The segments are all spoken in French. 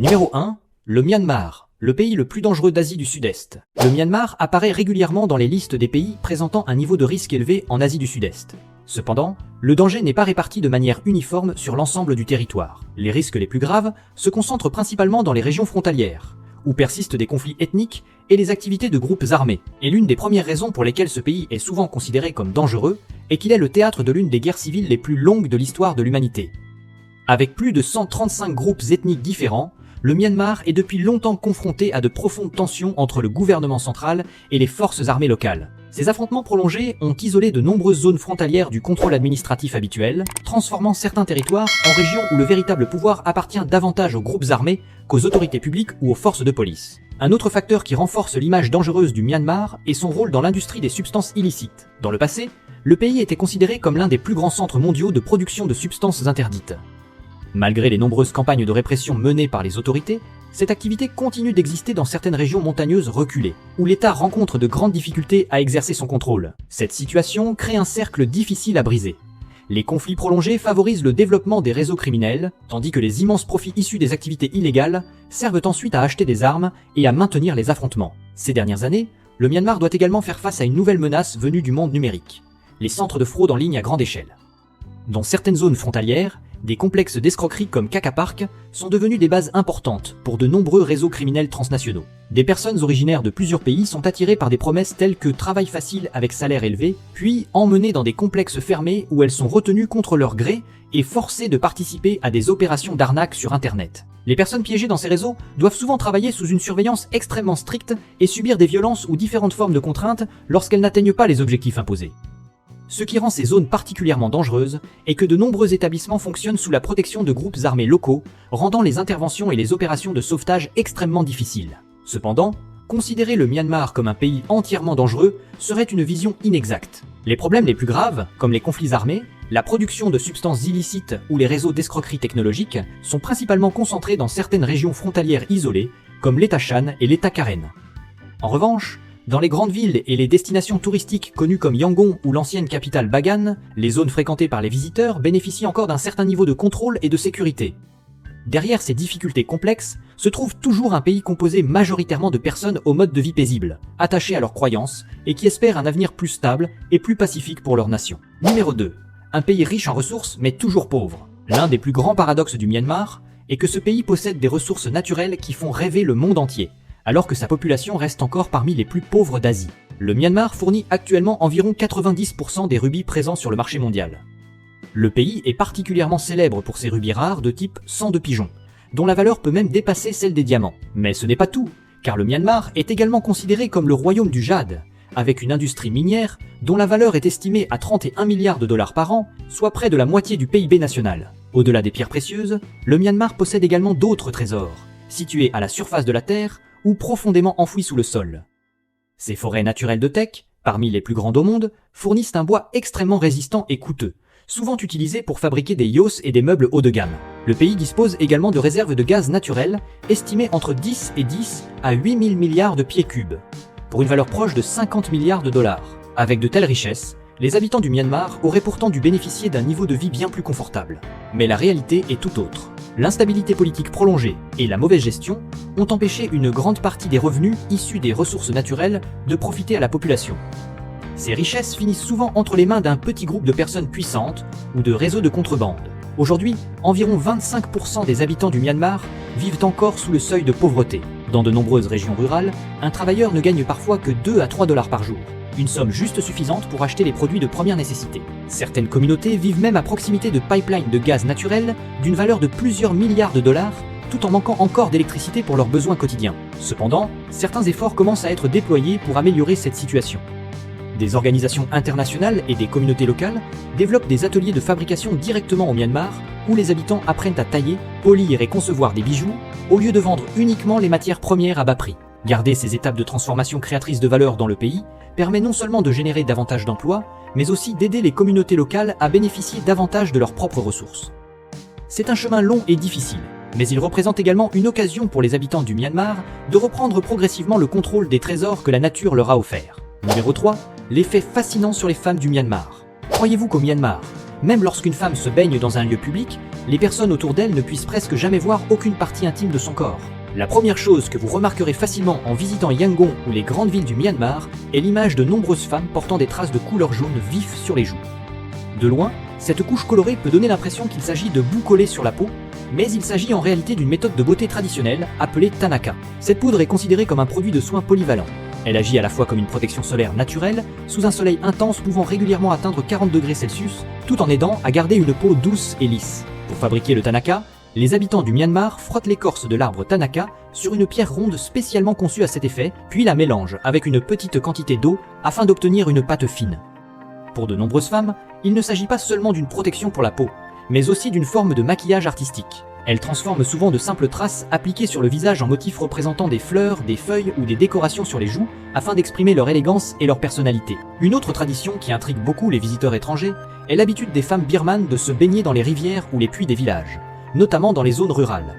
Numéro 1. Le Myanmar, le pays le plus dangereux d'Asie du Sud-Est. Le Myanmar apparaît régulièrement dans les listes des pays présentant un niveau de risque élevé en Asie du Sud-Est. Cependant, le danger n'est pas réparti de manière uniforme sur l'ensemble du territoire. Les risques les plus graves se concentrent principalement dans les régions frontalières, où persistent des conflits ethniques et les activités de groupes armés. Et l'une des premières raisons pour lesquelles ce pays est souvent considéré comme dangereux est qu'il est le théâtre de l'une des guerres civiles les plus longues de l'histoire de l'humanité. Avec plus de 135 groupes ethniques différents, le Myanmar est depuis longtemps confronté à de profondes tensions entre le gouvernement central et les forces armées locales. Ces affrontements prolongés ont isolé de nombreuses zones frontalières du contrôle administratif habituel, transformant certains territoires en régions où le véritable pouvoir appartient davantage aux groupes armés qu'aux autorités publiques ou aux forces de police. Un autre facteur qui renforce l'image dangereuse du Myanmar est son rôle dans l'industrie des substances illicites. Dans le passé, le pays était considéré comme l'un des plus grands centres mondiaux de production de substances interdites. Malgré les nombreuses campagnes de répression menées par les autorités, cette activité continue d'exister dans certaines régions montagneuses reculées, où l'État rencontre de grandes difficultés à exercer son contrôle. Cette situation crée un cercle difficile à briser. Les conflits prolongés favorisent le développement des réseaux criminels, tandis que les immenses profits issus des activités illégales servent ensuite à acheter des armes et à maintenir les affrontements. Ces dernières années, le Myanmar doit également faire face à une nouvelle menace venue du monde numérique, les centres de fraude en ligne à grande échelle. Dans certaines zones frontalières, des complexes d'escroquerie comme Kaka Park sont devenus des bases importantes pour de nombreux réseaux criminels transnationaux. Des personnes originaires de plusieurs pays sont attirées par des promesses telles que travail facile avec salaire élevé, puis emmenées dans des complexes fermés où elles sont retenues contre leur gré et forcées de participer à des opérations d'arnaque sur Internet. Les personnes piégées dans ces réseaux doivent souvent travailler sous une surveillance extrêmement stricte et subir des violences ou différentes formes de contraintes lorsqu'elles n'atteignent pas les objectifs imposés. Ce qui rend ces zones particulièrement dangereuses est que de nombreux établissements fonctionnent sous la protection de groupes armés locaux, rendant les interventions et les opérations de sauvetage extrêmement difficiles. Cependant, considérer le Myanmar comme un pays entièrement dangereux serait une vision inexacte. Les problèmes les plus graves, comme les conflits armés, la production de substances illicites ou les réseaux d'escroquerie technologique, sont principalement concentrés dans certaines régions frontalières isolées, comme l'État Shan et l'État Karen. En revanche, dans les grandes villes et les destinations touristiques connues comme Yangon ou l'ancienne capitale Bagan, les zones fréquentées par les visiteurs bénéficient encore d'un certain niveau de contrôle et de sécurité. Derrière ces difficultés complexes se trouve toujours un pays composé majoritairement de personnes au mode de vie paisible, attachées à leurs croyances et qui espèrent un avenir plus stable et plus pacifique pour leur nation. Numéro 2. Un pays riche en ressources mais toujours pauvre. L'un des plus grands paradoxes du Myanmar est que ce pays possède des ressources naturelles qui font rêver le monde entier, alors que sa population reste encore parmi les plus pauvres d'Asie. Le Myanmar fournit actuellement environ 90% des rubis présents sur le marché mondial. Le pays est particulièrement célèbre pour ses rubis rares de type sang de pigeon, dont la valeur peut même dépasser celle des diamants. Mais ce n'est pas tout, car le Myanmar est également considéré comme le royaume du jade, avec une industrie minière dont la valeur est estimée à 31 milliards de dollars par an, soit près de la moitié du PIB national. Au-delà des pierres précieuses, le Myanmar possède également d'autres trésors, situés à la surface de la terre ou profondément enfouis sous le sol. Ces forêts naturelles de teck, parmi les plus grandes au monde, fournissent un bois extrêmement résistant et coûteux, souvent utilisé pour fabriquer des yos et des meubles haut de gamme. Le pays dispose également de réserves de gaz naturel, estimées entre 10 et 10 à 8000 milliards de pieds cubes, pour une valeur proche de 50 milliards de dollars. Avec de telles richesses, les habitants du Myanmar auraient pourtant dû bénéficier d'un niveau de vie bien plus confortable. Mais la réalité est tout autre. L'instabilité politique prolongée et la mauvaise gestion ont empêché une grande partie des revenus issus des ressources naturelles de profiter à la population. Ces richesses finissent souvent entre les mains d'un petit groupe de personnes puissantes ou de réseaux de contrebande. Aujourd'hui, environ 25% des habitants du Myanmar vivent encore sous le seuil de pauvreté. Dans de nombreuses régions rurales, un travailleur ne gagne parfois que 2 à 3 dollars par jour. Une somme juste suffisante pour acheter les produits de première nécessité. Certaines communautés vivent même à proximité de pipelines de gaz naturel d'une valeur de plusieurs milliards de dollars, tout en manquant encore d'électricité pour leurs besoins quotidiens. Cependant, certains efforts commencent à être déployés pour améliorer cette situation. Des organisations internationales et des communautés locales développent des ateliers de fabrication directement au Myanmar, où les habitants apprennent à tailler, polir et concevoir des bijoux, au lieu de vendre uniquement les matières premières à bas prix. Garder ces étapes de transformation créatrices de valeur dans le pays permet non seulement de générer davantage d'emplois, mais aussi d'aider les communautés locales à bénéficier davantage de leurs propres ressources. C'est un chemin long et difficile, mais il représente également une occasion pour les habitants du Myanmar de reprendre progressivement le contrôle des trésors que la nature leur a offerts. Numéro 3. L'effet fascinant sur les femmes du Myanmar. Croyez-vous qu'au Myanmar, Même lorsqu'une femme se baigne dans un lieu public, les personnes autour d'elle ne puissent presque jamais voir aucune partie intime de son corps. La première chose que vous remarquerez facilement en visitant Yangon ou les grandes villes du Myanmar est l'image de nombreuses femmes portant des traces de couleur jaune vif sur les joues. De loin, cette couche colorée peut donner l'impression qu'il s'agit de boue collée sur la peau, mais il s'agit en réalité d'une méthode de beauté traditionnelle appelée Tanaka. Cette poudre est considérée comme un produit de soin polyvalent. Elle agit à la fois comme une protection solaire naturelle, sous un soleil intense pouvant régulièrement atteindre 40 degrés Celsius, tout en aidant à garder une peau douce et lisse. Pour fabriquer le Tanaka, les habitants du Myanmar frottent l'écorce de l'arbre Tanaka sur une pierre ronde spécialement conçue à cet effet, puis la mélangent avec une petite quantité d'eau afin d'obtenir une pâte fine. Pour de nombreuses femmes, il ne s'agit pas seulement d'une protection pour la peau, mais aussi d'une forme de maquillage artistique. Elles transforment souvent de simples traces appliquées sur le visage en motifs représentant des fleurs, des feuilles ou des décorations sur les joues afin d'exprimer leur élégance et leur personnalité. Une autre tradition qui intrigue beaucoup les visiteurs étrangers est l'habitude des femmes birmanes de se baigner dans les rivières ou les puits des villages, notamment dans les zones rurales.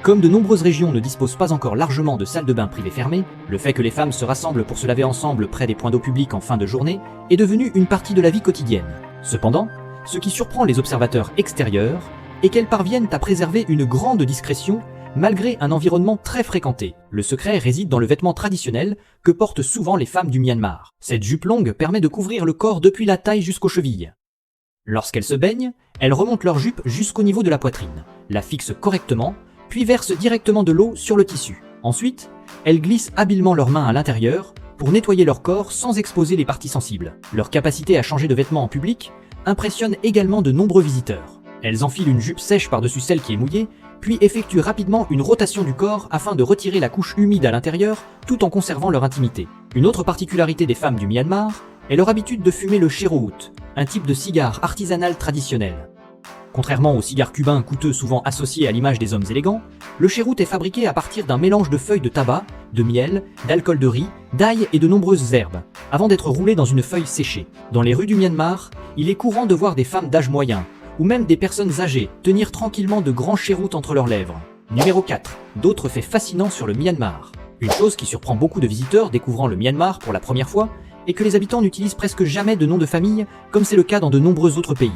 Comme de nombreuses régions ne disposent pas encore largement de salles de bain privées fermées, le fait que les femmes se rassemblent pour se laver ensemble près des points d'eau publics en fin de journée est devenu une partie de la vie quotidienne. Cependant, ce qui surprend les observateurs extérieurs est qu'elles parviennent à préserver une grande discrétion malgré un environnement très fréquenté. Le secret réside dans le vêtement traditionnel que portent souvent les femmes du Myanmar. Cette jupe longue permet de couvrir le corps depuis la taille jusqu'aux chevilles. Lorsqu'elles se baignent, elles remontent leur jupe jusqu'au niveau de la poitrine, la fixent correctement, puis versent directement de l'eau sur le tissu. Ensuite, elles glissent habilement leurs mains à l'intérieur pour nettoyer leur corps sans exposer les parties sensibles. Leur capacité à changer de vêtements en public impressionne également de nombreux visiteurs. Elles enfilent une jupe sèche par-dessus celle qui est mouillée, puis effectuent rapidement une rotation du corps afin de retirer la couche humide à l'intérieur tout en conservant leur intimité. Une autre particularité des femmes du Myanmar est leur habitude de fumer le cheroot, un type de cigare artisanal traditionnel. Contrairement aux cigares cubains coûteux souvent associés à l'image des hommes élégants, le cheroot est fabriqué à partir d'un mélange de feuilles de tabac, de miel, d'alcool de riz, d'ail et de nombreuses herbes, avant d'être roulé dans une feuille séchée. Dans les rues du Myanmar, il est courant de voir des femmes d'âge moyen, ou même des personnes âgées, tenir tranquillement de grands cherouts entre leurs lèvres. Numéro 4. D'autres faits fascinants sur le Myanmar. Une chose qui surprend beaucoup de visiteurs découvrant le Myanmar pour la première fois est que les habitants n'utilisent presque jamais de nom de famille, comme c'est le cas dans de nombreux autres pays.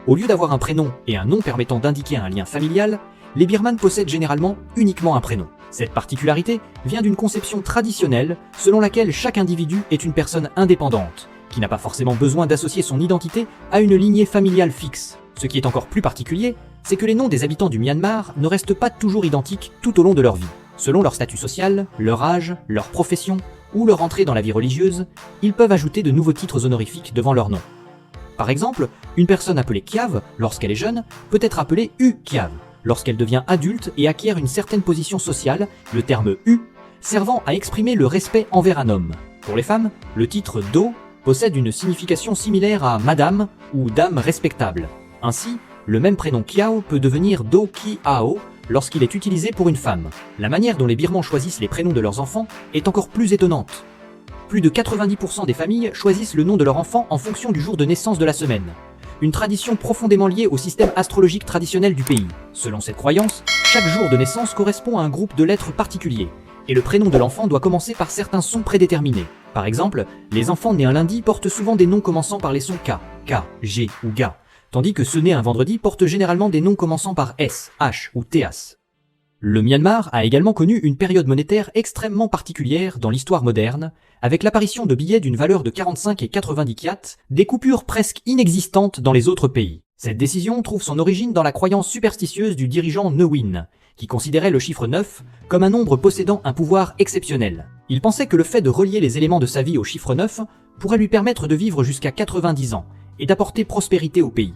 Au lieu d'avoir un prénom et un nom permettant d'indiquer un lien familial, les Birmanes possèdent généralement uniquement un prénom. Cette particularité vient d'une conception traditionnelle selon laquelle chaque individu est une personne indépendante, qui n'a pas forcément besoin d'associer son identité à une lignée familiale fixe. Ce qui est encore plus particulier, c'est que les noms des habitants du Myanmar ne restent pas toujours identiques tout au long de leur vie. Selon leur statut social, leur âge, leur profession ou leur entrée dans la vie religieuse, ils peuvent ajouter de nouveaux titres honorifiques devant leur nom. Par exemple, une personne appelée Kyav, lorsqu'elle est jeune, peut être appelée U Kyav, lorsqu'elle devient adulte et acquiert une certaine position sociale, le terme U servant à exprimer le respect envers un homme. Pour les femmes, le titre Do possède une signification similaire à Madame ou Dame respectable. Ainsi, le même prénom Kiao peut devenir Do Ki Ao lorsqu'il est utilisé pour une femme. La manière dont les Birmans choisissent les prénoms de leurs enfants est encore plus étonnante. Plus de 90% des familles choisissent le nom de leur enfant en fonction du jour de naissance de la semaine. Une tradition profondément liée au système astrologique traditionnel du pays. Selon cette croyance, chaque jour de naissance correspond à un groupe de lettres particulier, et le prénom de l'enfant doit commencer par certains sons prédéterminés. Par exemple, les enfants nés un lundi portent souvent des noms commençant par les sons K, K, G ou Ga, tandis que ceux nés un vendredi portent généralement des noms commençant par S, H ou TH. Le Myanmar a également connu une période monétaire extrêmement particulière dans l'histoire moderne, avec l'apparition de billets d'une valeur de 45 et 90 kyats, des coupures presque inexistantes dans les autres pays. Cette décision trouve son origine dans la croyance superstitieuse du dirigeant Ne Win, qui considérait le chiffre 9 comme un nombre possédant un pouvoir exceptionnel. Il pensait que le fait de relier les éléments de sa vie au chiffre 9 pourrait lui permettre de vivre jusqu'à 90 ans et d'apporter prospérité au pays.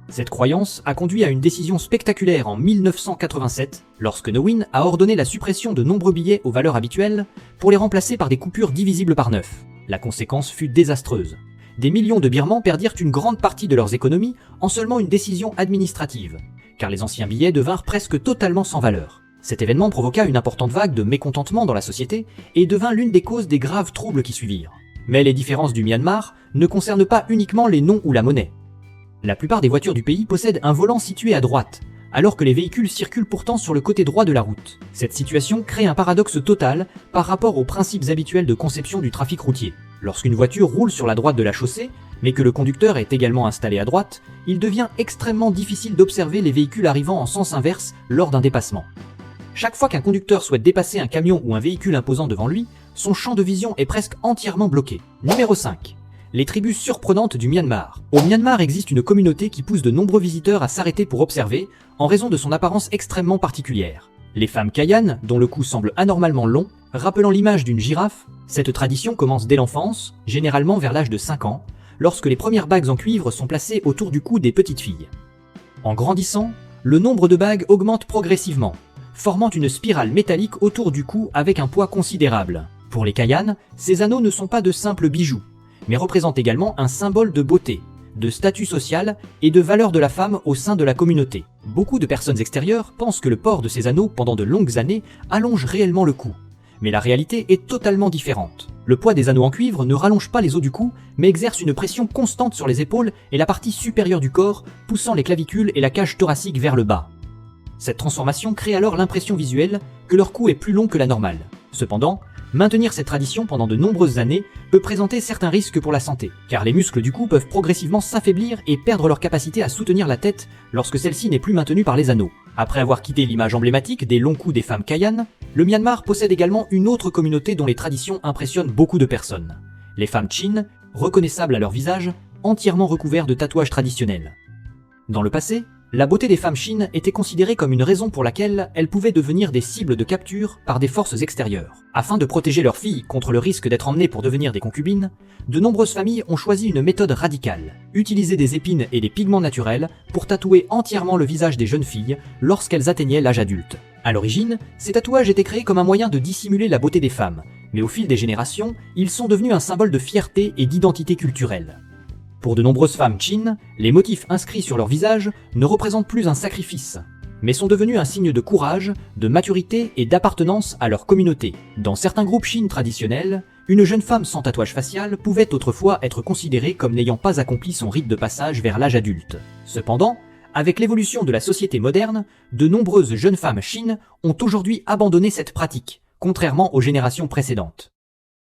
Cette croyance a conduit à une décision spectaculaire en 1987, lorsque Ne Win a ordonné la suppression de nombreux billets aux valeurs habituelles pour les remplacer par des coupures divisibles par 9. La conséquence fut désastreuse. Des millions de Birmans perdirent une grande partie de leurs économies en seulement une décision administrative, car les anciens billets devinrent presque totalement sans valeur. Cet événement provoqua une importante vague de mécontentement dans la société et devint l'une des causes des graves troubles qui suivirent. Mais les différences du Myanmar ne concernent pas uniquement les noms ou la monnaie. La plupart des voitures du pays possèdent un volant situé à droite, alors que les véhicules circulent pourtant sur le côté droit de la route. Cette situation crée un paradoxe total par rapport aux principes habituels de conception du trafic routier. Lorsqu'une voiture roule sur la droite de la chaussée, mais que le conducteur est également installé à droite, il devient extrêmement difficile d'observer les véhicules arrivant en sens inverse lors d'un dépassement. Chaque fois qu'un conducteur souhaite dépasser un camion ou un véhicule imposant devant lui, son champ de vision est presque entièrement bloqué. Numéro 5. Les tribus surprenantes du Myanmar. Au Myanmar existe une communauté qui pousse de nombreux visiteurs à s'arrêter pour observer, en raison de son apparence extrêmement particulière. Les femmes Kayan, dont le cou semble anormalement long, rappelant l'image d'une girafe, cette tradition commence dès l'enfance, généralement vers l'âge de 5 ans, lorsque les premières bagues en cuivre sont placées autour du cou des petites filles. En grandissant, le nombre de bagues augmente progressivement, formant une spirale métallique autour du cou avec un poids considérable. Pour les Kayan, ces anneaux ne sont pas de simples bijoux, mais représentent également un symbole de beauté, de statut social et de valeur de la femme au sein de la communauté. Beaucoup de personnes extérieures pensent que le port de ces anneaux pendant de longues années allonge réellement le cou. Mais la réalité est totalement différente. Le poids des anneaux en cuivre ne rallonge pas les os du cou, mais exerce une pression constante sur les épaules et la partie supérieure du corps, poussant les clavicules et la cage thoracique vers le bas. Cette transformation crée alors l'impression visuelle que leur cou est plus long que la normale. Cependant, maintenir cette tradition pendant de nombreuses années peut présenter certains risques pour la santé, car les muscles du cou peuvent progressivement s'affaiblir et perdre leur capacité à soutenir la tête lorsque celle-ci n'est plus maintenue par les anneaux. Après avoir quitté l'image emblématique des longs coups des femmes Kayan, le Myanmar possède également une autre communauté dont les traditions impressionnent beaucoup de personnes. Les femmes Chin, reconnaissables à leur visage, entièrement recouverts de tatouages traditionnels. Dans le passé, la beauté des femmes Chin était considérée comme une raison pour laquelle elles pouvaient devenir des cibles de capture par des forces extérieures. Afin de protéger leurs filles contre le risque d'être emmenées pour devenir des concubines, de nombreuses familles ont choisi une méthode radicale, utiliser des épines et des pigments naturels pour tatouer entièrement le visage des jeunes filles lorsqu'elles atteignaient l'âge adulte. À l'origine, ces tatouages étaient créés comme un moyen de dissimuler la beauté des femmes, mais au fil des générations, ils sont devenus un symbole de fierté et d'identité culturelle. Pour de nombreuses femmes Chin, les motifs inscrits sur leur visage ne représentent plus un sacrifice, mais sont devenus un signe de courage, de maturité et d'appartenance à leur communauté. Dans certains groupes Chin traditionnels, une jeune femme sans tatouage facial pouvait autrefois être considérée comme n'ayant pas accompli son rite de passage vers l'âge adulte. Cependant, avec l'évolution de la société moderne, de nombreuses jeunes femmes Chin ont aujourd'hui abandonné cette pratique, contrairement aux générations précédentes.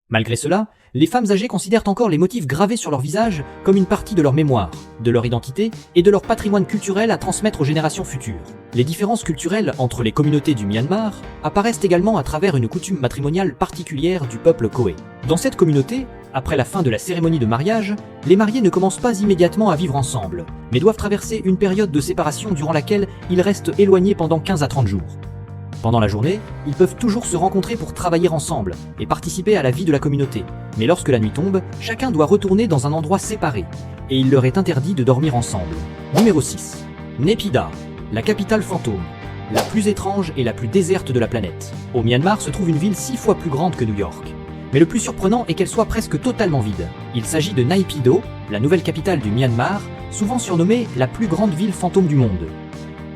Malgré cela, les femmes âgées considèrent encore les motifs gravés sur leur visage comme une partie de leur mémoire, de leur identité et de leur patrimoine culturel à transmettre aux générations futures. Les différences culturelles entre les communautés du Myanmar apparaissent également à travers une coutume matrimoniale particulière du peuple Koé. Dans cette communauté, après la fin de la cérémonie de mariage, les mariés ne commencent pas immédiatement à vivre ensemble, mais doivent traverser une période de séparation durant laquelle ils restent éloignés pendant 15 à 30 jours. Pendant la journée, ils peuvent toujours se rencontrer pour travailler ensemble et participer à la vie de la communauté. Mais lorsque la nuit tombe, chacun doit retourner dans un endroit séparé, et il leur est interdit de dormir ensemble. Numéro 6. Naypyidaw, la capitale fantôme, la plus étrange et la plus déserte de la planète. Au Myanmar se trouve une ville 6 fois plus grande que New York. Mais le plus surprenant est qu'elle soit presque totalement vide. Il s'agit de Naypyidaw, la nouvelle capitale du Myanmar, souvent surnommée la plus grande ville fantôme du monde.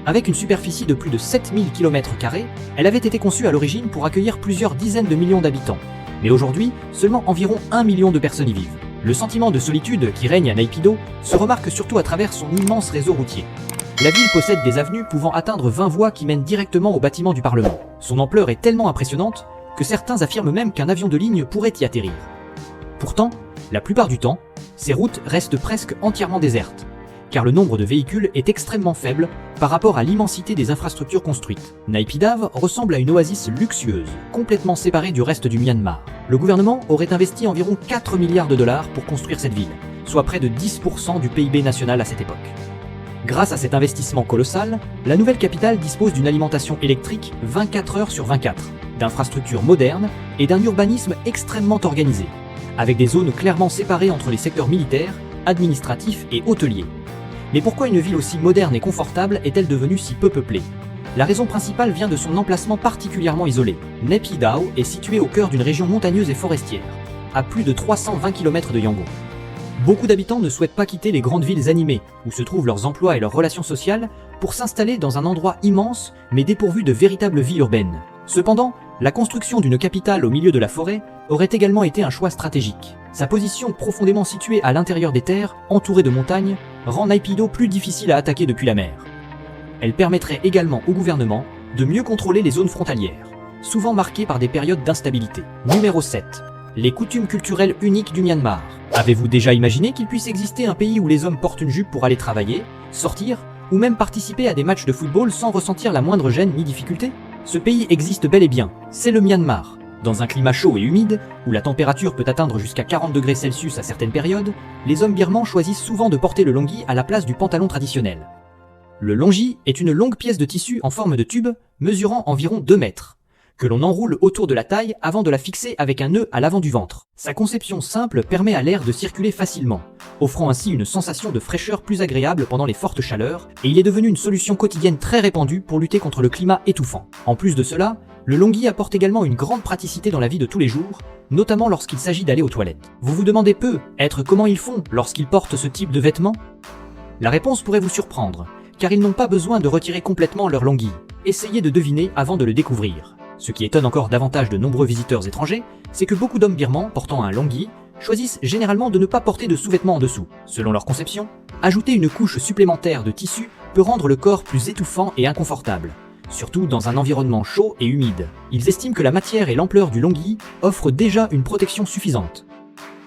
Avec une superficie de plus de 7000 km², elle avait été conçue à l'origine pour accueillir plusieurs dizaines de millions d'habitants. Mais aujourd'hui, seulement environ 1 million de personnes y vivent. Le sentiment de solitude qui règne à Naypyidaw se remarque surtout à travers son immense réseau routier. La ville possède des avenues pouvant atteindre 20 voies qui mènent directement au bâtiment du Parlement. Son ampleur est tellement impressionnante que certains affirment même qu'un avion de ligne pourrait y atterrir. Pourtant, la plupart du temps, ces routes restent presque entièrement désertes, car le nombre de véhicules est extrêmement faible par rapport à l'immensité des infrastructures construites. Naypyidaw ressemble à une oasis luxueuse, complètement séparée du reste du Myanmar. Le gouvernement aurait investi environ 4 milliards de dollars pour construire cette ville, soit près de 10% du PIB national à cette époque. Grâce à cet investissement colossal, la nouvelle capitale dispose d'une alimentation électrique 24 heures sur 24, d'infrastructures modernes et d'un urbanisme extrêmement organisé, avec des zones clairement séparées entre les secteurs militaires, administratifs et hôteliers. Mais pourquoi une ville aussi moderne et confortable est-elle devenue si peu peuplée? La raison principale vient de son emplacement particulièrement isolé. Naypyidaw est située au cœur d'une région montagneuse et forestière, à plus de 320 km de Yangon. Beaucoup d'habitants ne souhaitent pas quitter les grandes villes animées, où se trouvent leurs emplois et leurs relations sociales, pour s'installer dans un endroit immense, mais dépourvu de véritable vie urbaine. Cependant, la construction d'une capitale au milieu de la forêt aurait également été un choix stratégique. Sa position profondément située à l'intérieur des terres, entourée de montagnes, rend Naypyidaw plus difficile à attaquer depuis la mer. Elle permettrait également au gouvernement de mieux contrôler les zones frontalières, souvent marquées par des périodes d'instabilité. Numéro 7. les coutumes culturelles uniques du Myanmar. Avez-vous déjà imaginé qu'il puisse exister un pays où les hommes portent une jupe pour aller travailler, sortir, ou même participer à des matchs de football sans ressentir la moindre gêne ni difficulté? Ce pays existe bel et bien, c'est le Myanmar. Dans un climat chaud et humide, où la température peut atteindre jusqu'à 40 degrés Celsius à certaines périodes, les hommes birmans choisissent souvent de porter le longi à la place du pantalon traditionnel. Le longi est une longue pièce de tissu en forme de tube, mesurant environ 2 mètres, que l'on enroule autour de la taille avant de la fixer avec un nœud à l'avant du ventre. Sa conception simple permet à l'air de circuler facilement, offrant ainsi une sensation de fraîcheur plus agréable pendant les fortes chaleurs, et il est devenu une solution quotidienne très répandue pour lutter contre le climat étouffant. En plus de cela, le longi apporte également une grande praticité dans la vie de tous les jours, notamment lorsqu'il s'agit d'aller aux toilettes. Vous vous demandez peut-être comment ils font lorsqu'ils portent ce type de vêtements? La réponse pourrait vous surprendre, car ils n'ont pas besoin de retirer complètement leur longi. Essayez de deviner avant de le découvrir. Ce qui étonne encore davantage de nombreux visiteurs étrangers, c'est que beaucoup d'hommes birmans portant un longi choisissent généralement de ne pas porter de sous-vêtements en dessous. Selon leur conception, ajouter une couche supplémentaire de tissu peut rendre le corps plus étouffant et inconfortable, surtout dans un environnement chaud et humide. Ils estiment que la matière et l'ampleur du longi offrent déjà une protection suffisante.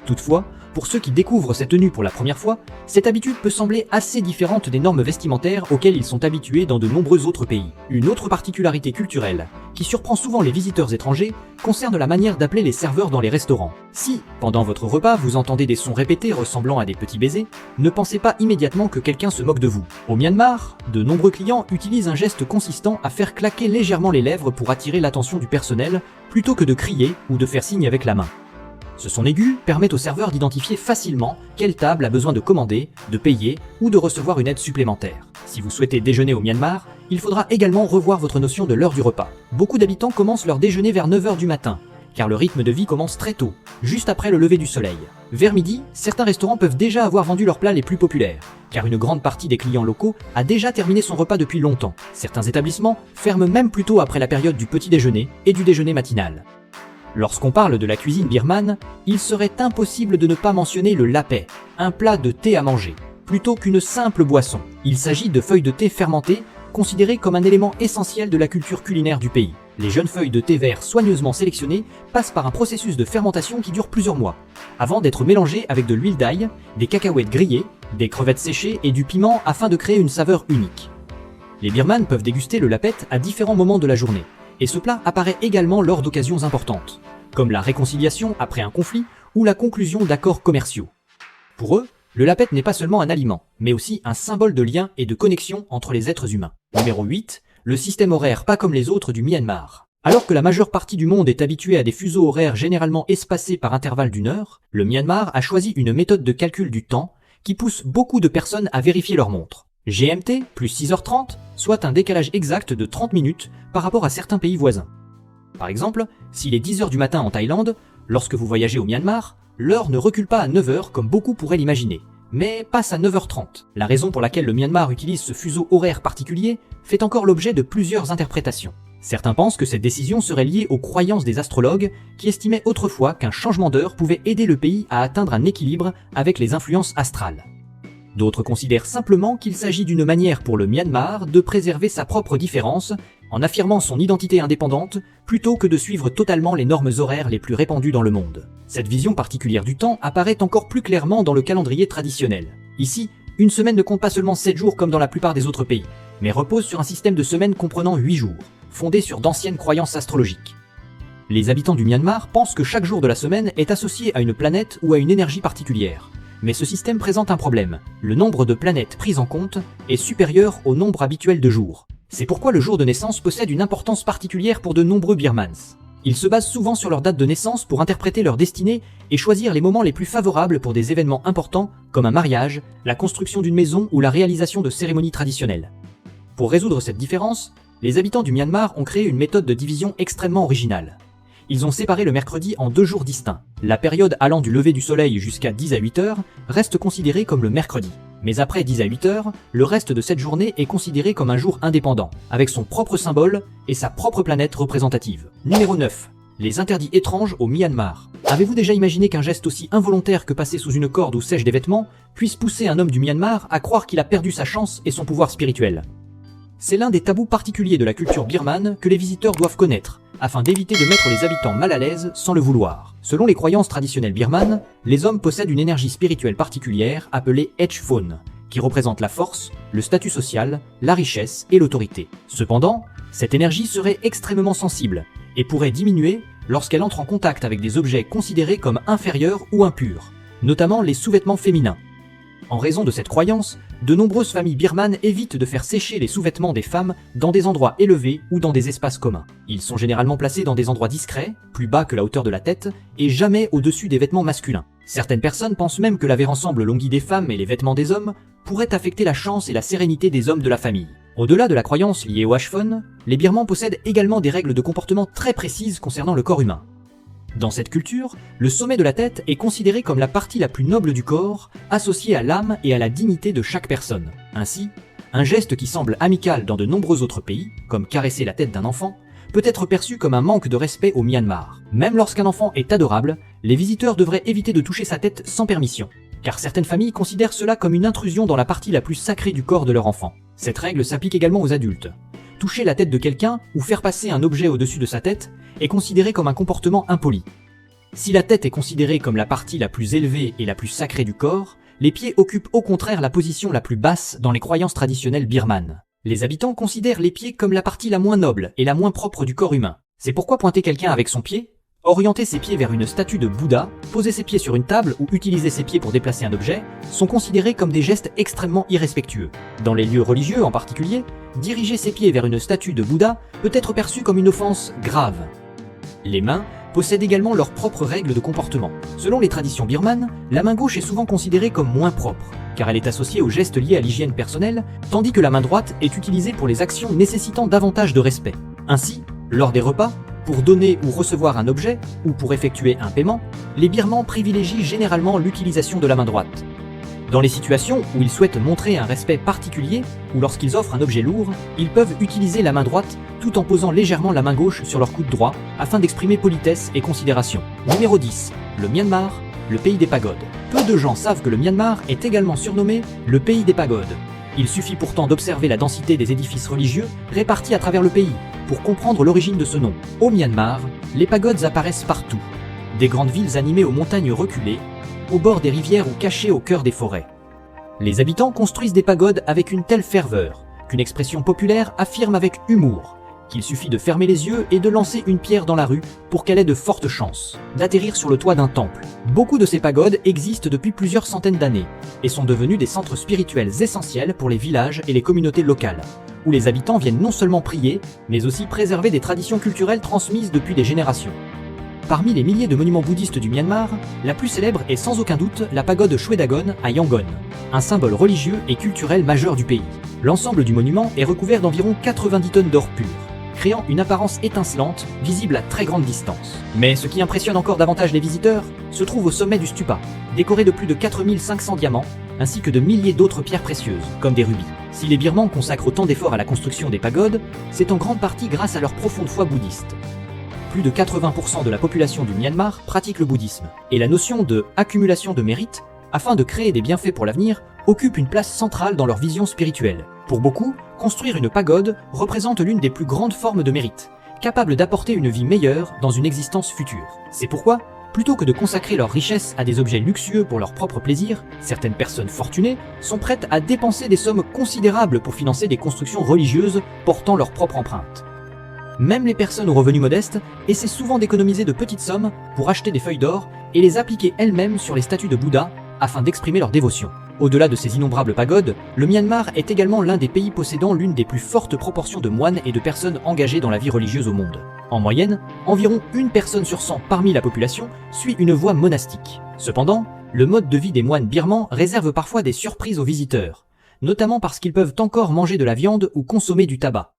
Toutefois, pour ceux qui découvrent cette tenue pour la première fois, cette habitude peut sembler assez différente des normes vestimentaires auxquelles ils sont habitués dans de nombreux autres pays. Une autre particularité culturelle, qui surprend souvent les visiteurs étrangers, concerne la manière d'appeler les serveurs dans les restaurants. Si, pendant votre repas, vous entendez des sons répétés ressemblant à des petits baisers, ne pensez pas immédiatement que quelqu'un se moque de vous. Au Myanmar, de nombreux clients utilisent un geste consistant à faire claquer légèrement les lèvres pour attirer l'attention du personnel, plutôt que de crier ou de faire signe avec la main. Ce son aigu permet au serveur d'identifier facilement quelle table a besoin de commander, de payer ou de recevoir une aide supplémentaire. Si vous souhaitez déjeuner au Myanmar, il faudra également revoir votre notion de l'heure du repas. Beaucoup d'habitants commencent leur déjeuner vers 9 h du matin, car le rythme de vie commence très tôt, juste après le lever du soleil. Vers midi, certains restaurants peuvent déjà avoir vendu leurs plats les plus populaires, car une grande partie des clients locaux a déjà terminé son repas depuis longtemps. Certains établissements ferment même plus tôt après la période du petit déjeuner et du déjeuner matinal. Lorsqu'on parle de la cuisine birmane, il serait impossible de ne pas mentionner le lapet, un plat de thé à manger, plutôt qu'une simple boisson. Il s'agit de feuilles de thé fermentées, considérées comme un élément essentiel de la culture culinaire du pays. Les jeunes feuilles de thé vert soigneusement sélectionnées passent par un processus de fermentation qui dure plusieurs mois, avant d'être mélangées avec de l'huile d'ail, des cacahuètes grillées, des crevettes séchées et du piment afin de créer une saveur unique. Les birmanes peuvent déguster le lapet à différents moments de la journée, et ce plat apparaît également lors d'occasions importantes, comme la réconciliation après un conflit ou la conclusion d'accords commerciaux. Pour eux, le lapet n'est pas seulement un aliment, mais aussi un symbole de lien et de connexion entre les êtres humains. Numéro 8. Le système horaire pas comme les autres du Myanmar. Alors que la majeure partie du monde est habituée à des fuseaux horaires généralement espacés par intervalles d'1 heure, le Myanmar a choisi une méthode de calcul du temps qui pousse beaucoup de personnes à vérifier leur montre. GMT plus 6h30, soit un décalage exact de 30 minutes par rapport à certains pays voisins. Par exemple, s'il est 10 h du matin en Thaïlande, lorsque vous voyagez au Myanmar, l'heure ne recule pas à 9 h comme beaucoup pourraient l'imaginer, mais passe à 9h30. La raison pour laquelle le Myanmar utilise ce fuseau horaire particulier fait encore l'objet de plusieurs interprétations. Certains pensent que cette décision serait liée aux croyances des astrologues qui estimaient autrefois qu'un changement d'heure pouvait aider le pays à atteindre un équilibre avec les influences astrales. D'autres considèrent simplement qu'il s'agit d'une manière pour le Myanmar de préserver sa propre différence en affirmant son identité indépendante plutôt que de suivre totalement les normes horaires les plus répandues dans le monde. Cette vision particulière du temps apparaît encore plus clairement dans le calendrier traditionnel. Ici, une semaine ne compte pas seulement 7 jours comme dans la plupart des autres pays, mais repose sur un système de semaines comprenant 8 jours, fondé sur d'anciennes croyances astrologiques. Les habitants du Myanmar pensent que chaque jour de la semaine est associé à une planète ou à une énergie particulière. Mais ce système présente un problème. Le nombre de planètes prises en compte est supérieur au nombre habituel de jours. C'est pourquoi le jour de naissance possède une importance particulière pour de nombreux birmans. Ils se basent souvent sur leur date de naissance pour interpréter leur destinée et choisir les moments les plus favorables pour des événements importants comme un mariage, la construction d'une maison ou la réalisation de cérémonies traditionnelles. Pour résoudre cette différence, les habitants du Myanmar ont créé une méthode de division extrêmement originale. Ils ont séparé le mercredi en 2 jours distincts. La période allant du lever du soleil jusqu'à 10 à 8 heures reste considérée comme le mercredi. Mais après 10 à 8 heures, le reste de cette journée est considéré comme un jour indépendant, avec son propre symbole et sa propre planète représentative. Numéro 9. Les interdits étranges au Myanmar. Avez-vous déjà imaginé qu'un geste aussi involontaire que passer sous une corde ou sèche des vêtements puisse pousser un homme du Myanmar à croire qu'il a perdu sa chance et son pouvoir spirituel? C'est l'un des tabous particuliers de la culture birmane que les visiteurs doivent connaître, afin d'éviter de mettre les habitants mal à l'aise sans le vouloir. Selon les croyances traditionnelles birmanes, les hommes possèdent une énergie spirituelle particulière appelée Echphone, qui représente la force, le statut social, la richesse et l'autorité. Cependant, cette énergie serait extrêmement sensible et pourrait diminuer lorsqu'elle entre en contact avec des objets considérés comme inférieurs ou impurs, notamment les sous-vêtements féminins. En raison de cette croyance, de nombreuses familles birmanes évitent de faire sécher les sous-vêtements des femmes dans des endroits élevés ou dans des espaces communs. Ils sont généralement placés dans des endroits discrets, plus bas que la hauteur de la tête, et jamais au-dessus des vêtements masculins. Certaines personnes pensent même que laver ensemble l'onghi des femmes et les vêtements des hommes pourrait affecter la chance et la sérénité des hommes de la famille. Au-delà de la croyance liée au Ashphone, les Birmans possèdent également des règles de comportement très précises concernant le corps humain. Dans cette culture, le sommet de la tête est considéré comme la partie la plus noble du corps, associée à l'âme et à la dignité de chaque personne. Ainsi, un geste qui semble amical dans de nombreux autres pays, comme caresser la tête d'un enfant, peut être perçu comme un manque de respect au Myanmar. Même lorsqu'un enfant est adorable, les visiteurs devraient éviter de toucher sa tête sans permission, car certaines familles considèrent cela comme une intrusion dans la partie la plus sacrée du corps de leur enfant. Cette règle s'applique également aux adultes. Toucher la tête de quelqu'un ou faire passer un objet au-dessus de sa tête est considéré comme un comportement impoli. Si la tête est considérée comme la partie la plus élevée et la plus sacrée du corps, les pieds occupent au contraire la position la plus basse dans les croyances traditionnelles birmanes. Les habitants considèrent les pieds comme la partie la moins noble et la moins propre du corps humain. C'est pourquoi pointer quelqu'un avec son pied, orienter ses pieds vers une statue de Bouddha, poser ses pieds sur une table ou utiliser ses pieds pour déplacer un objet sont considérés comme des gestes extrêmement irrespectueux. Dans les lieux religieux en particulier, diriger ses pieds vers une statue de Bouddha peut être perçu comme une offense grave. Les mains possèdent également leurs propres règles de comportement. Selon les traditions birmanes, la main gauche est souvent considérée comme moins propre, car elle est associée aux gestes liés à l'hygiène personnelle, tandis que la main droite est utilisée pour les actions nécessitant davantage de respect. Ainsi, lors des repas, pour donner ou recevoir un objet, ou pour effectuer un paiement, les Birmans privilégient généralement l'utilisation de la main droite. Dans les situations où ils souhaitent montrer un respect particulier, ou lorsqu'ils offrent un objet lourd, ils peuvent utiliser la main droite tout en posant légèrement la main gauche sur leur coude droit, afin d'exprimer politesse et considération. Numéro 10. Le Myanmar, le pays des pagodes. Peu de gens savent que le Myanmar est également surnommé le pays des pagodes. Il suffit pourtant d'observer la densité des édifices religieux répartis à travers le pays, pour comprendre l'origine de ce nom. Au Myanmar, les pagodes apparaissent partout. Des grandes villes animées aux montagnes reculées, au bord des rivières ou cachées au cœur des forêts. Les habitants construisent des pagodes avec une telle ferveur qu'une expression populaire affirme avec humour qu'il suffit de fermer les yeux et de lancer une pierre dans la rue pour qu'elle ait de fortes chances d'atterrir sur le toit d'un temple. Beaucoup de ces pagodes existent depuis plusieurs centaines d'années et sont devenus des centres spirituels essentiels pour les villages et les communautés locales, où les habitants viennent non seulement prier, mais aussi préserver des traditions culturelles transmises depuis des générations. Parmi les milliers de monuments bouddhistes du Myanmar, la plus célèbre est sans aucun doute la pagode Shwedagon à Yangon, un symbole religieux et culturel majeur du pays. L'ensemble du monument est recouvert d'environ 90 tonnes d'or pur, créant une apparence étincelante, visible à très grande distance. Mais ce qui impressionne encore davantage les visiteurs se trouve au sommet du stupa, décoré de plus de 4500 diamants, ainsi que de milliers d'autres pierres précieuses, comme des rubis. Si les Birmans consacrent autant d'efforts à la construction des pagodes, c'est en grande partie grâce à leur profonde foi bouddhiste. Plus de 80% de la population du Myanmar pratique le bouddhisme, et la notion de « accumulation de mérite » afin de créer des bienfaits pour l'avenir, occupe une place centrale dans leur vision spirituelle. Pour beaucoup, construire une pagode représente l'une des plus grandes formes de mérite, capable d'apporter une vie meilleure dans une existence future. C'est pourquoi, plutôt que de consacrer leur richesse à des objets luxueux pour leur propre plaisir, certaines personnes fortunées sont prêtes à dépenser des sommes considérables pour financer des constructions religieuses portant leur propre empreinte. Même les personnes aux revenus modestes essaient souvent d'économiser de petites sommes pour acheter des feuilles d'or et les appliquer elles-mêmes sur les statues de Bouddha afin d'exprimer leur dévotion. Au-delà de ces innombrables pagodes, le Myanmar est également l'un des pays possédant l'une des plus fortes proportions de moines et de personnes engagées dans la vie religieuse au monde. En moyenne, environ une personne sur 100 parmi la population suit une voie monastique. Cependant, le mode de vie des moines birmans réserve parfois des surprises aux visiteurs, notamment parce qu'ils peuvent encore manger de la viande ou consommer du tabac.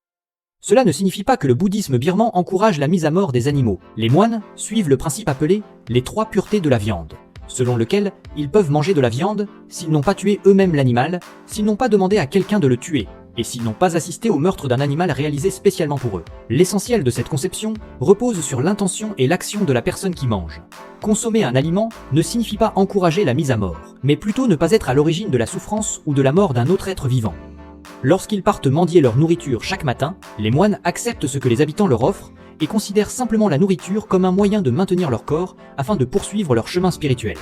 Cela ne signifie pas que le bouddhisme birman encourage la mise à mort des animaux. Les moines suivent le principe appelé les 3 puretés de la viande, selon lequel ils peuvent manger de la viande s'ils n'ont pas tué eux-mêmes l'animal, s'ils n'ont pas demandé à quelqu'un de le tuer, et s'ils n'ont pas assisté au meurtre d'un animal réalisé spécialement pour eux. L'essentiel de cette conception repose sur l'intention et l'action de la personne qui mange. Consommer un aliment ne signifie pas encourager la mise à mort, mais plutôt ne pas être à l'origine de la souffrance ou de la mort d'un autre être vivant. Lorsqu'ils partent mendier leur nourriture chaque matin, les moines acceptent ce que les habitants leur offrent et considèrent simplement la nourriture comme un moyen de maintenir leur corps afin de poursuivre leur chemin spirituel.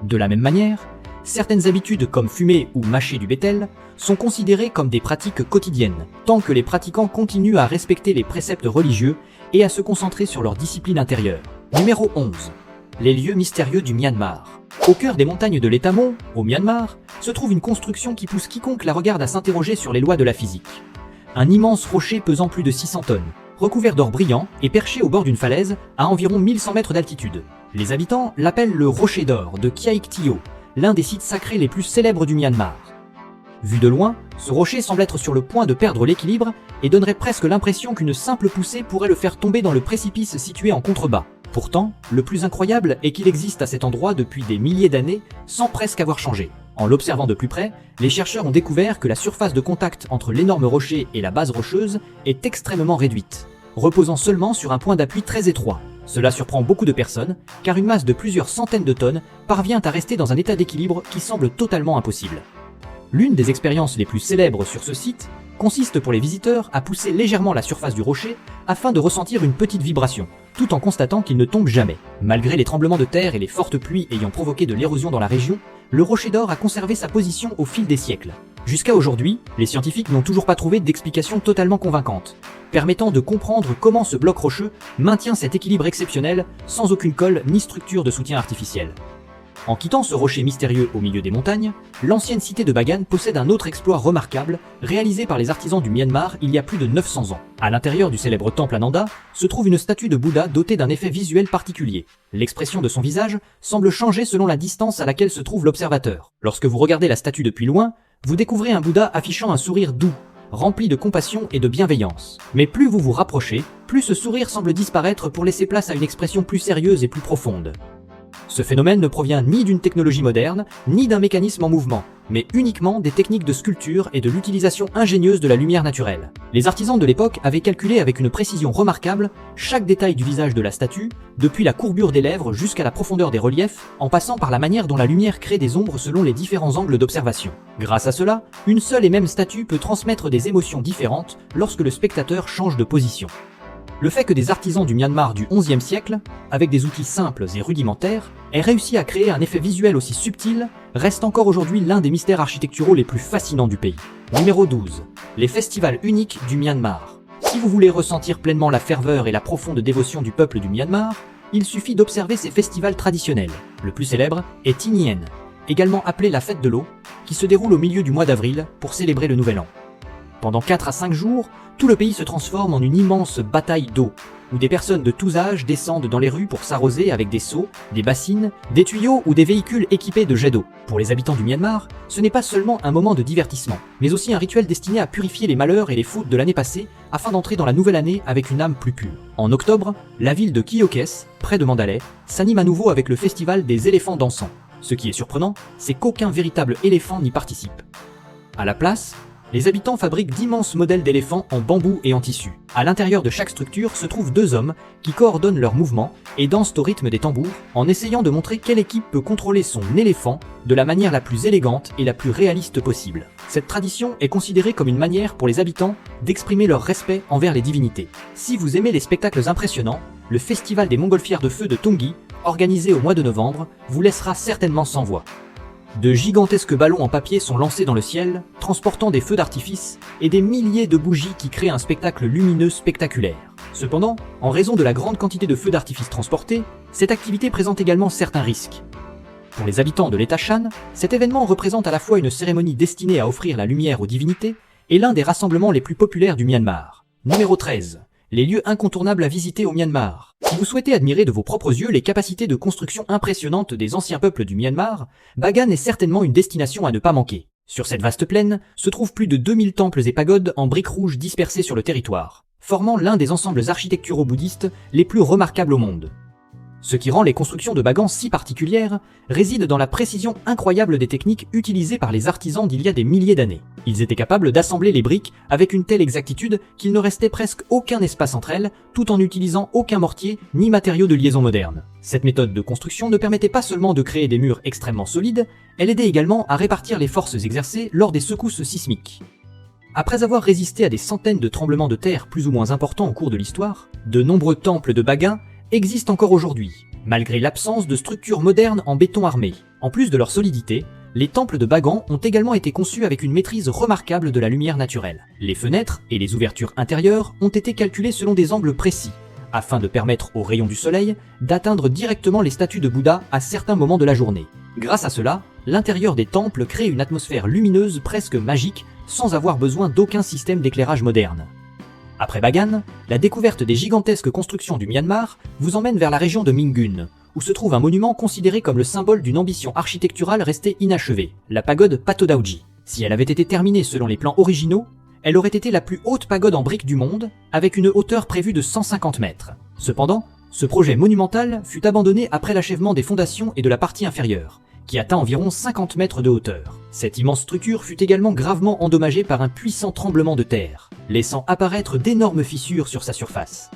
De la même manière, certaines habitudes comme fumer ou mâcher du bétel sont considérées comme des pratiques quotidiennes, tant que les pratiquants continuent à respecter les préceptes religieux et à se concentrer sur leur discipline intérieure. Numéro 11. Les lieux mystérieux du Myanmar. Au cœur des montagnes de l'Étamon, au Myanmar, se trouve une construction qui pousse quiconque la regarde à s'interroger sur les lois de la physique. Un immense rocher pesant plus de 600 tonnes, recouvert d'or brillant et perché au bord d'une falaise à environ 1100 mètres d'altitude. Les habitants l'appellent le Rocher d'or de Kyaik Tio, l'un des sites sacrés les plus célèbres du Myanmar. Vu de loin, ce rocher semble être sur le point de perdre l'équilibre et donnerait presque l'impression qu'une simple poussée pourrait le faire tomber dans le précipice situé en contrebas. Pourtant, le plus incroyable est qu'il existe à cet endroit depuis des milliers d'années sans presque avoir changé. En l'observant de plus près, les chercheurs ont découvert que la surface de contact entre l'énorme rocher et la base rocheuse est extrêmement réduite, reposant seulement sur un point d'appui très étroit. Cela surprend beaucoup de personnes, car une masse de plusieurs centaines de tonnes parvient à rester dans un état d'équilibre qui semble totalement impossible. L'une des expériences les plus célèbres sur ce site consiste pour les visiteurs à pousser légèrement la surface du rocher afin de ressentir une petite vibration, tout en constatant qu'il ne tombe jamais. Malgré les tremblements de terre et les fortes pluies ayant provoqué de l'érosion dans la région, le rocher d'or a conservé sa position au fil des siècles. Jusqu'à aujourd'hui, les scientifiques n'ont toujours pas trouvé d'explication totalement convaincante, permettant de comprendre comment ce bloc rocheux maintient cet équilibre exceptionnel sans aucune colle ni structure de soutien artificiel. En quittant ce rocher mystérieux au milieu des montagnes, l'ancienne cité de Bagan possède un autre exploit remarquable, réalisé par les artisans du Myanmar il y a plus de 900 ans. À l'intérieur du célèbre temple Ananda, se trouve une statue de Bouddha dotée d'un effet visuel particulier. L'expression de son visage semble changer selon la distance à laquelle se trouve l'observateur. Lorsque vous regardez la statue depuis loin, vous découvrez un Bouddha affichant un sourire doux, rempli de compassion et de bienveillance. Mais plus vous vous rapprochez, plus ce sourire semble disparaître pour laisser place à une expression plus sérieuse et plus profonde. Ce phénomène ne provient ni d'une technologie moderne, ni d'un mécanisme en mouvement, mais uniquement des techniques de sculpture et de l'utilisation ingénieuse de la lumière naturelle. Les artisans de l'époque avaient calculé avec une précision remarquable chaque détail du visage de la statue, depuis la courbure des lèvres jusqu'à la profondeur des reliefs, en passant par la manière dont la lumière crée des ombres selon les différents angles d'observation. Grâce à cela, une seule et même statue peut transmettre des émotions différentes lorsque le spectateur change de position. Le fait que des artisans du Myanmar du XIe siècle, avec des outils simples et rudimentaires, aient réussi à créer un effet visuel aussi subtil, reste encore aujourd'hui l'un des mystères architecturaux les plus fascinants du pays. Numéro 12. Les festivals uniques du Myanmar. Si vous voulez ressentir pleinement la ferveur et la profonde dévotion du peuple du Myanmar, il suffit d'observer ces festivals traditionnels. Le plus célèbre est Thi Nien, également appelé la fête de l'eau, qui se déroule au milieu du mois d'avril pour célébrer le Nouvel An. Pendant 4 à 5 jours, tout le pays se transforme en une immense bataille d'eau, où des personnes de tous âges descendent dans les rues pour s'arroser avec des seaux, des bassines, des tuyaux ou des véhicules équipés de jets d'eau. Pour les habitants du Myanmar, ce n'est pas seulement un moment de divertissement, mais aussi un rituel destiné à purifier les malheurs et les fautes de l'année passée afin d'entrer dans la nouvelle année avec une âme plus pure. En octobre, la ville de Kyokes, près de Mandalay, s'anime à nouveau avec le festival des éléphants dansants. Ce qui est surprenant, c'est qu'aucun véritable éléphant n'y participe. À la place, les habitants fabriquent d'immenses modèles d'éléphants en bambou et en tissu. À l'intérieur de chaque structure se trouvent 2 hommes qui coordonnent leurs mouvements et dansent au rythme des tambours en essayant de montrer quelle équipe peut contrôler son éléphant de la manière la plus élégante et la plus réaliste possible. Cette tradition est considérée comme une manière pour les habitants d'exprimer leur respect envers les divinités. Si vous aimez les spectacles impressionnants, le festival des montgolfières de feu de Tongi, organisé au mois de novembre, vous laissera certainement sans voix. De gigantesques ballons en papier sont lancés dans le ciel, transportant des feux d'artifice et des milliers de bougies qui créent un spectacle lumineux spectaculaire. Cependant, en raison de la grande quantité de feux d'artifice transportés, cette activité présente également certains risques. Pour les habitants de l'État Shan, cet événement représente à la fois une cérémonie destinée à offrir la lumière aux divinités et l'un des rassemblements les plus populaires du Myanmar. Numéro 13. Les lieux incontournables à visiter au Myanmar. Si vous souhaitez admirer de vos propres yeux les capacités de construction impressionnantes des anciens peuples du Myanmar, Bagan est certainement une destination à ne pas manquer. Sur cette vaste plaine se trouvent plus de 2000 temples et pagodes en briques rouges dispersés sur le territoire, formant l'un des ensembles architecturaux bouddhistes les plus remarquables au monde. Ce qui rend les constructions de Bagan si particulières réside dans la précision incroyable des techniques utilisées par les artisans d'il y a des milliers d'années. Ils étaient capables d'assembler les briques avec une telle exactitude qu'il ne restait presque aucun espace entre elles, tout en n'utilisant aucun mortier ni matériaux de liaison moderne. Cette méthode de construction ne permettait pas seulement de créer des murs extrêmement solides, elle aidait également à répartir les forces exercées lors des secousses sismiques. Après avoir résisté à des centaines de tremblements de terre plus ou moins importants au cours de l'histoire, de nombreux temples de Bagan existent encore aujourd'hui, malgré l'absence de structures modernes en béton armé. En plus de leur solidité, les temples de Bagan ont également été conçus avec une maîtrise remarquable de la lumière naturelle. Les fenêtres et les ouvertures intérieures ont été calculées selon des angles précis, afin de permettre aux rayons du soleil d'atteindre directement les statues de Bouddha à certains moments de la journée. Grâce à cela, l'intérieur des temples crée une atmosphère lumineuse presque magique, sans avoir besoin d'aucun système d'éclairage moderne. Après Bagan, la découverte des gigantesques constructions du Myanmar vous emmène vers la région de Mingun, où se trouve un monument considéré comme le symbole d'une ambition architecturale restée inachevée, la pagode Patodauji. Si elle avait été terminée selon les plans originaux, elle aurait été la plus haute pagode en briques du monde, avec une hauteur prévue de 150 mètres. Cependant, ce projet monumental fut abandonné après l'achèvement des fondations et de la partie inférieure, qui atteint environ 50 mètres de hauteur. Cette immense structure fut également gravement endommagée par un puissant tremblement de terre, laissant apparaître d'énormes fissures sur sa surface.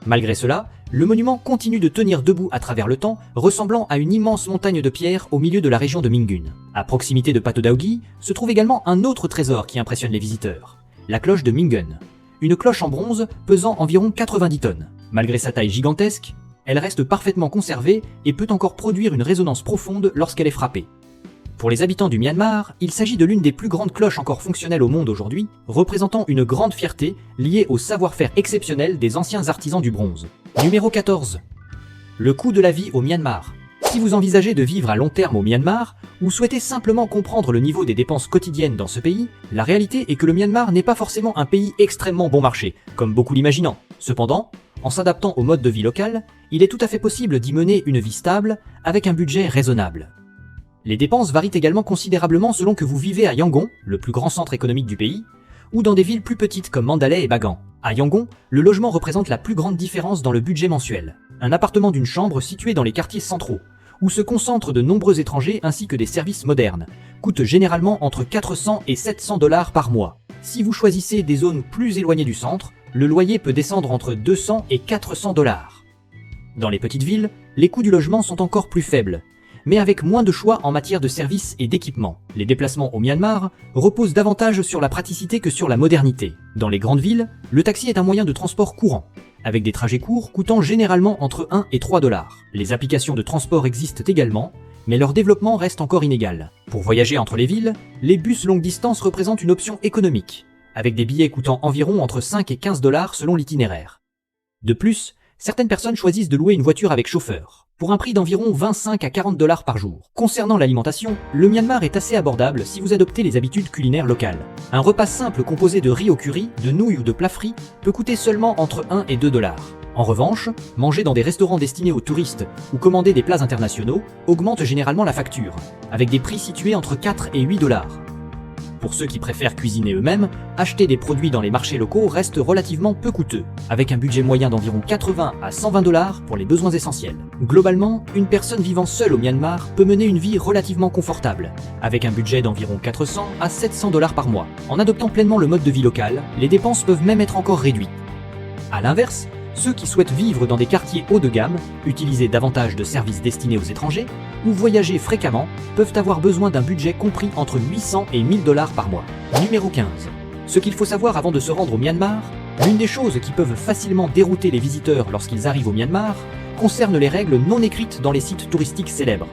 Malgré cela, le monument continue de tenir debout à travers le temps, ressemblant à une immense montagne de pierre au milieu de la région de Mingun. À proximité de Patodauji se trouve également un autre trésor qui impressionne les visiteurs, la cloche de Mingun. Une cloche en bronze pesant environ 90 tonnes. Malgré sa taille gigantesque, elle reste parfaitement conservée et peut encore produire une résonance profonde lorsqu'elle est frappée. Pour les habitants du Myanmar, il s'agit de l'une des plus grandes cloches encore fonctionnelles au monde aujourd'hui, représentant une grande fierté liée au savoir-faire exceptionnel des anciens artisans du bronze. Numéro 14. Le coût de la vie au Myanmar. Si vous envisagez de vivre à long terme au Myanmar, ou souhaitez simplement comprendre le niveau des dépenses quotidiennes dans ce pays, la réalité est que le Myanmar n'est pas forcément un pays extrêmement bon marché, comme beaucoup l'imaginent. Cependant, en s'adaptant au mode de vie local, il est tout à fait possible d'y mener une vie stable, avec un budget raisonnable. Les dépenses varient également considérablement selon que vous vivez à Yangon, le plus grand centre économique du pays, ou dans des villes plus petites comme Mandalay et Bagan. À Yangon, le logement représente la plus grande différence dans le budget mensuel. Un appartement d'une chambre situé dans les quartiers centraux, où se concentrent de nombreux étrangers ainsi que des services modernes, coûte généralement entre 400 et 700 $ par mois. Si vous choisissez des zones plus éloignées du centre, le loyer peut descendre entre 200 et 400 $. Dans les petites villes, les coûts du logement sont encore plus faibles, mais avec moins de choix en matière de services et d'équipements. Les déplacements au Myanmar reposent davantage sur la praticité que sur la modernité. Dans les grandes villes, le taxi est un moyen de transport courant, avec des trajets courts coûtant généralement entre 1 et 3 $. Les applications de transport existent également, mais leur développement reste encore inégal. Pour voyager entre les villes, les bus longue distance représentent une option économique, avec des billets coûtant environ entre 5 et 15 $ selon l'itinéraire. De plus, certaines personnes choisissent de louer une voiture avec chauffeur, pour un prix d'environ 25 à 40 $ par jour. Concernant l'alimentation, le Myanmar est assez abordable si vous adoptez les habitudes culinaires locales. Un repas simple composé de riz au curry, de nouilles ou de plats frits peut coûter seulement entre 1 et 2 $. En revanche, manger dans des restaurants destinés aux touristes ou commander des plats internationaux augmente généralement la facture, avec des prix situés entre 4 et 8 $. Pour ceux qui préfèrent cuisiner eux-mêmes, acheter des produits dans les marchés locaux reste relativement peu coûteux, avec un budget moyen d'environ 80 à 120 $ pour les besoins essentiels. Globalement, une personne vivant seule au Myanmar peut mener une vie relativement confortable, avec un budget d'environ 400 à 700 $ par mois. En adoptant pleinement le mode de vie local, les dépenses peuvent même être encore réduites. A l'inverse, ceux qui souhaitent vivre dans des quartiers haut de gamme, utiliser davantage de services destinés aux étrangers, ou voyager fréquemment, peuvent avoir besoin d'un budget compris entre 800 et 1000 $ par mois. Numéro 15. Ce qu'il faut savoir avant de se rendre au Myanmar, l'une des choses qui peuvent facilement dérouter les visiteurs lorsqu'ils arrivent au Myanmar, concerne les règles non écrites dans les sites touristiques célèbres.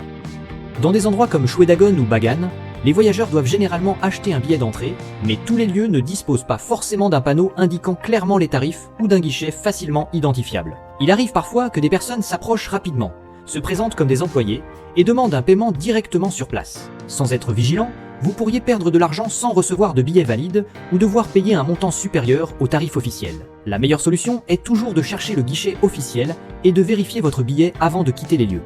Dans des endroits comme Shwedagon ou Bagan, les voyageurs doivent généralement acheter un billet d'entrée, mais tous les lieux ne disposent pas forcément d'un panneau indiquant clairement les tarifs ou d'un guichet facilement identifiable. Il arrive parfois que des personnes s'approchent rapidement, se présentent comme des employés et demandent un paiement directement sur place. Sans être vigilant, vous pourriez perdre de l'argent sans recevoir de billet valide ou devoir payer un montant supérieur au tarif officiel. La meilleure solution est toujours de chercher le guichet officiel et de vérifier votre billet avant de quitter les lieux.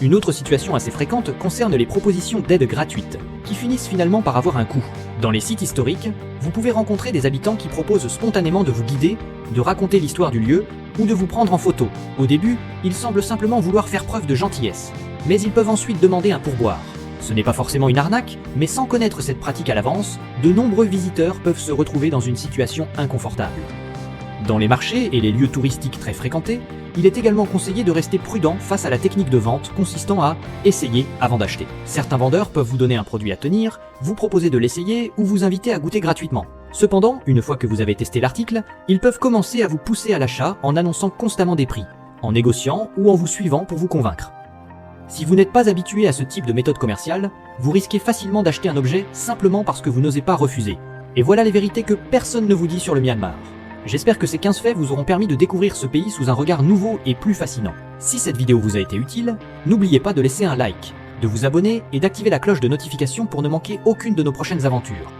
Une autre situation assez fréquente concerne les propositions d'aide gratuites, qui finissent finalement par avoir un coût. Dans les sites historiques, vous pouvez rencontrer des habitants qui proposent spontanément de vous guider, de raconter l'histoire du lieu, ou de vous prendre en photo. Au début, ils semblent simplement vouloir faire preuve de gentillesse, mais ils peuvent ensuite demander un pourboire. Ce n'est pas forcément une arnaque, mais sans connaître cette pratique à l'avance, de nombreux visiteurs peuvent se retrouver dans une situation inconfortable. Dans les marchés et les lieux touristiques très fréquentés, il est également conseillé de rester prudent face à la technique de vente consistant à essayer avant d'acheter. Certains vendeurs peuvent vous donner un produit à tenir, vous proposer de l'essayer ou vous inviter à goûter gratuitement. Cependant, une fois que vous avez testé l'article, ils peuvent commencer à vous pousser à l'achat en annonçant constamment des prix, en négociant ou en vous suivant pour vous convaincre. Si vous n'êtes pas habitué à ce type de méthode commerciale, vous risquez facilement d'acheter un objet simplement parce que vous n'osez pas refuser. Et voilà les vérités que personne ne vous dit sur le Myanmar. J'espère que ces 15 faits vous auront permis de découvrir ce pays sous un regard nouveau et plus fascinant. Si cette vidéo vous a été utile, n'oubliez pas de laisser un like, de vous abonner et d'activer la cloche de notification pour ne manquer aucune de nos prochaines aventures.